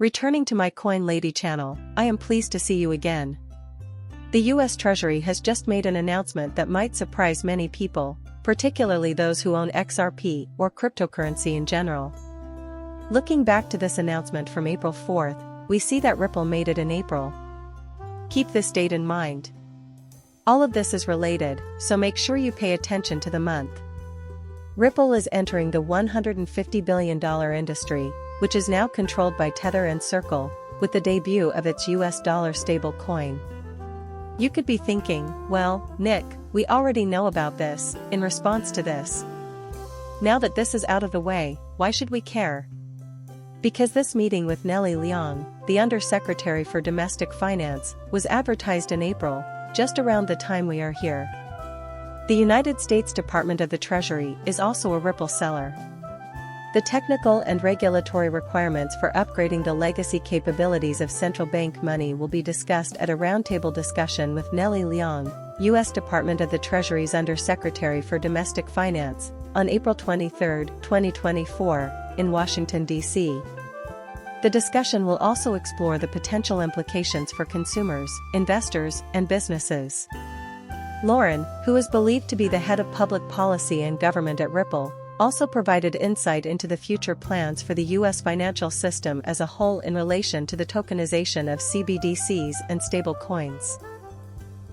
Returning to my Coin Lady channel, I am pleased to see you again. The US Treasury has just made an announcement that might surprise many people, particularly those who own XRP or cryptocurrency in general. Looking back to this announcement from April 4th, we see that Ripple made it in April. Keep this date in mind. All of this is related, so make sure you pay attention to the month. Ripple is entering the $150 billion industry, which is now controlled by Tether and Circle, with the debut of its US dollar stable coin. You could be thinking, well, Nick, we already know about this. In response to this, now that this is out of the way, why should we care? Because this meeting with Nellie Liang, the Undersecretary for Domestic Finance, was advertised in April, just around the time we are here. The United States Department of the Treasury is also a Ripple seller. The technical and regulatory requirements for upgrading the legacy capabilities of central bank money will be discussed at a roundtable discussion with Nellie Liang, U.S. Department of the Treasury's Undersecretary for Domestic Finance, on April 23, 2024, in Washington, D.C. The discussion will also explore the potential implications for consumers, investors, and businesses. Lauren, who is believed to be the head of public policy and government at Ripple, also provided insight into the future plans for the U.S. financial system as a whole in relation to the tokenization of CBDCs and stablecoins.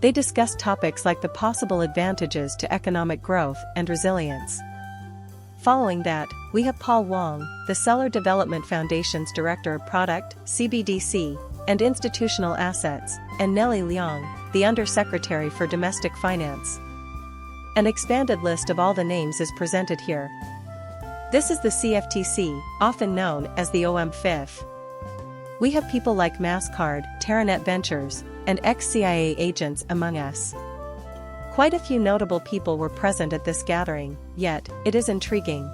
They discussed topics like the possible advantages to economic growth and resilience. Following that, we have Paul Wong, the Seller Development Foundation's Director of Product, CBDC, and Institutional Assets, and Nellie Liang, the Undersecretary for Domestic Finance. An expanded list of all the names is presented here. This is the CFTC, often known as the OMFIF. We have people like MassCard, Terranet Ventures, and ex-CIA agents among us. Quite a few notable people were present at this gathering, yet, it is intriguing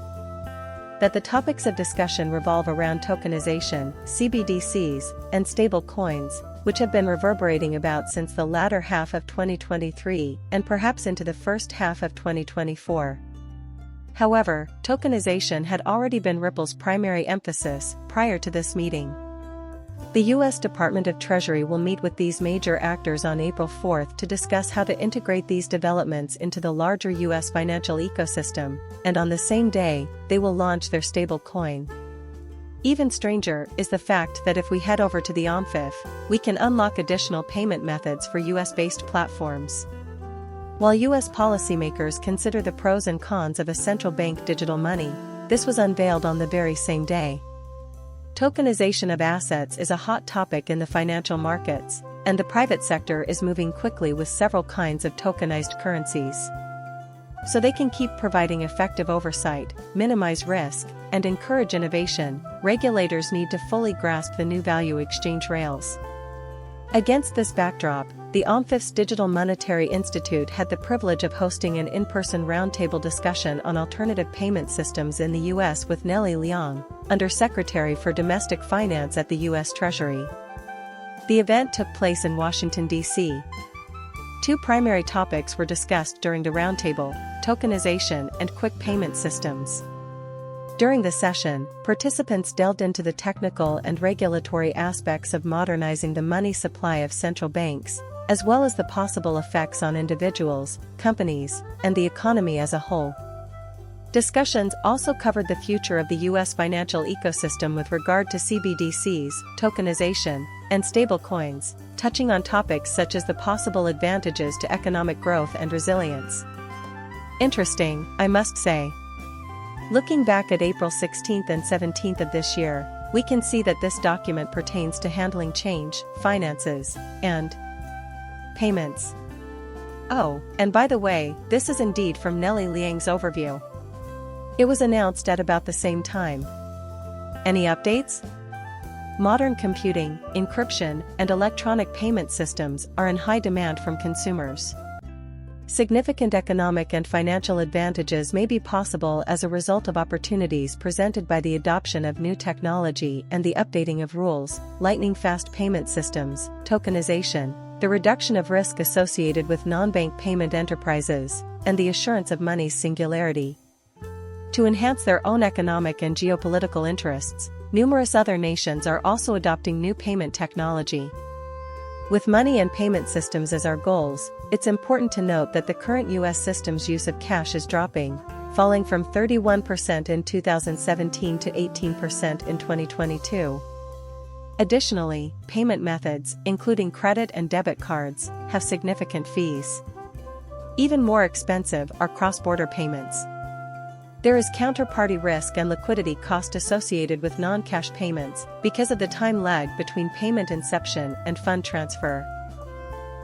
that the topics of discussion revolve around tokenization, CBDCs, and stable coins, which have been reverberating about since the latter half of 2023 and perhaps into the first half of 2024. However, tokenization had already been Ripple's primary emphasis prior to this meeting. The U.S. Department of Treasury will meet with these major actors on April 4th to discuss how to integrate these developments into the larger U.S. financial ecosystem, and on the same day, they will launch their stable coin. Even stranger is the fact that if we head over to the OMFIF, we can unlock additional payment methods for US-based platforms. While US policymakers consider the pros and cons of a central bank digital money, this was unveiled on the very same day. Tokenization of assets is a hot topic in the financial markets, and the private sector is moving quickly with several kinds of tokenized currencies. So they can keep providing effective oversight, minimize risk, and encourage innovation, regulators need to fully grasp the new value exchange rails. Against this backdrop, the OMFIF's Digital Monetary Institute had the privilege of hosting an in-person roundtable discussion on alternative payment systems in the U.S. with Nellie Liang, Undersecretary for Domestic Finance at the U.S. Treasury. The event took place in Washington, D.C. Two primary topics were discussed during the roundtable: tokenization and quick payment systems. During the session, participants delved into the technical and regulatory aspects of modernizing the money supply of central banks, as well as the possible effects on individuals, companies, and the economy as a whole. Discussions also covered the future of the U.S. financial ecosystem with regard to CBDCs, tokenization, and stablecoins, touching on topics such as the possible advantages to economic growth and resilience. Interesting, I must say. Looking back at April 16th and 17th of this year, we can see that this document pertains to handling change, finances, and payments. Oh, and by the way, this is indeed from Nellie Liang's overview. It was announced at about the same time. Any updates? Modern computing, encryption, and electronic payment systems are in high demand from consumers. Significant economic and financial advantages may be possible as a result of opportunities presented by the adoption of new technology and the updating of rules, lightning-fast payment systems, tokenization, the reduction of risk associated with non-bank payment enterprises, and the assurance of money's singularity. To enhance their own economic and geopolitical interests, numerous other nations are also adopting new payment technology. With money and payment systems as our goals, it's important to note that the current US system's use of cash is dropping, falling from 31% in 2017 to 18% in 2022. Additionally, payment methods, including credit and debit cards, have significant fees. Even more expensive are cross-border payments. There is counterparty risk and liquidity cost associated with non-cash payments because of the time lag between payment inception and fund transfer.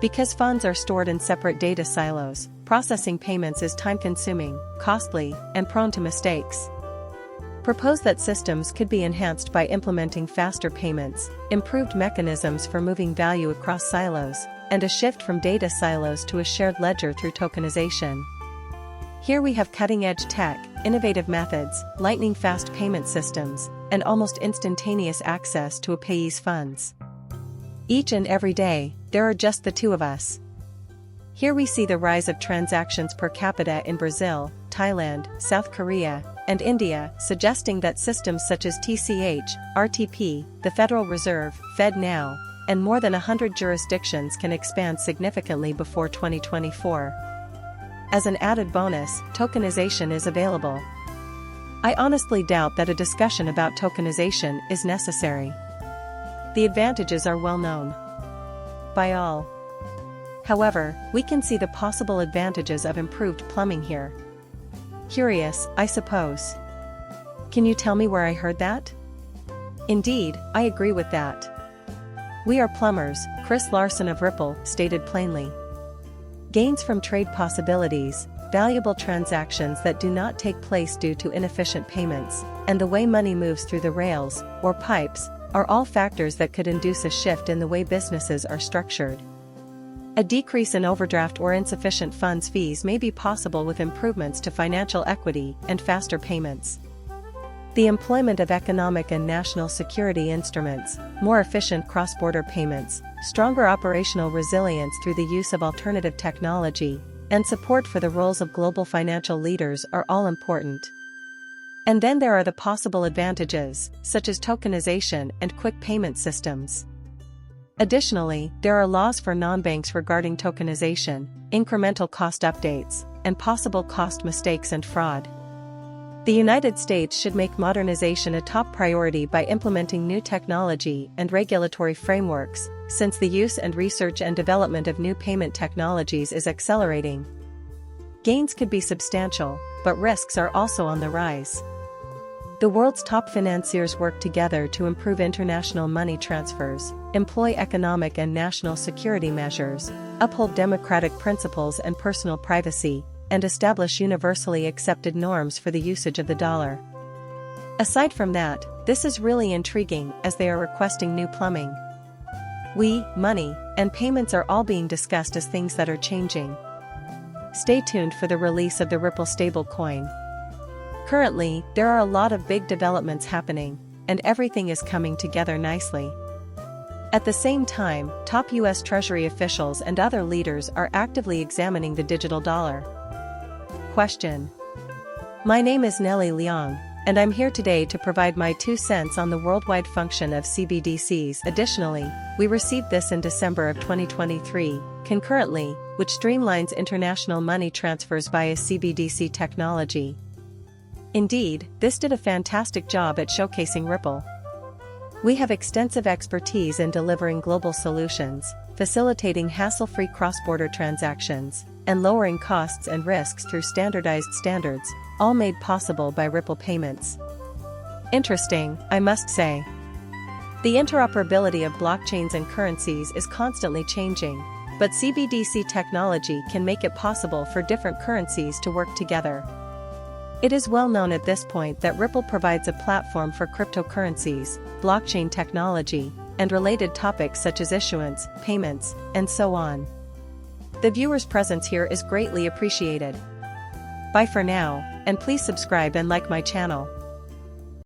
Because funds are stored in separate data silos, processing payments is time-consuming, costly, and prone to mistakes. Propose that systems could be enhanced by implementing faster payments, improved mechanisms for moving value across silos, and a shift from data silos to a shared ledger through tokenization. Here we have cutting-edge tech, innovative methods, lightning-fast payment systems, and almost instantaneous access to a payee's funds. Each and every day, there are just the two of us. Here we see the rise of transactions per capita in Brazil, Thailand, South Korea, and India, suggesting that systems such as TCH, RTP, the Federal Reserve, FedNow, and more than 100 jurisdictions can expand significantly before 2024. As an added bonus, tokenization is available. I honestly doubt that a discussion about tokenization is necessary. The advantages are well known by all. However, we can see the possible advantages of improved plumbing here. Curious, I suppose. Can you tell me where I heard that? Indeed, I agree with that. We are plumbers, Chris Larson of Ripple stated plainly. Gains from trade possibilities, valuable transactions that do not take place due to inefficient payments, and the way money moves through the rails, or pipes, are all factors that could induce a shift in the way businesses are structured. A decrease in overdraft or insufficient funds fees may be possible with improvements to financial equity and faster payments. The employment of economic and national security instruments, more efficient cross-border payments, stronger operational resilience through the use of alternative technology, and support for the roles of global financial leaders are all important. And then there are the possible advantages, such as tokenization and quick payment systems. Additionally, there are laws for non-banks regarding tokenization, incremental cost updates, and possible cost mistakes and fraud. The United States should make modernization a top priority by implementing new technology and regulatory frameworks, since the use and research and development of new payment technologies is accelerating. Gains could be substantial, but risks are also on the rise. The world's top financiers work together to improve international money transfers, employ economic and national security measures, uphold democratic principles and personal privacy, and establish universally accepted norms for the usage of the dollar. Aside from that, this is really intriguing as they are requesting new plumbing. We, money, and payments are all being discussed as things that are changing. Stay tuned for the release of the Ripple stablecoin. Currently, there are a lot of big developments happening, and everything is coming together nicely. At the same time, top US Treasury officials and other leaders are actively examining the digital dollar. Question. My name is Nelly Leong, and I'm here today to provide my 2 cents on the worldwide function of CBDCs. Additionally, we received this in December of 2023, concurrently, which streamlines international money transfers via CBDC technology. Indeed, this did a fantastic job at showcasing Ripple. We have extensive expertise in delivering global solutions, facilitating hassle-free cross-border transactions, and lowering costs and risks through standardized standards, all made possible by Ripple payments. Interesting, I must say. The interoperability of blockchains and currencies is constantly changing, but CBDC technology can make it possible for different currencies to work together. It is well known at this point that Ripple provides a platform for cryptocurrencies, blockchain technology, and related topics such as issuance, payments, and so on. The viewer's presence here is greatly appreciated. Bye for now, and please subscribe and like my channel.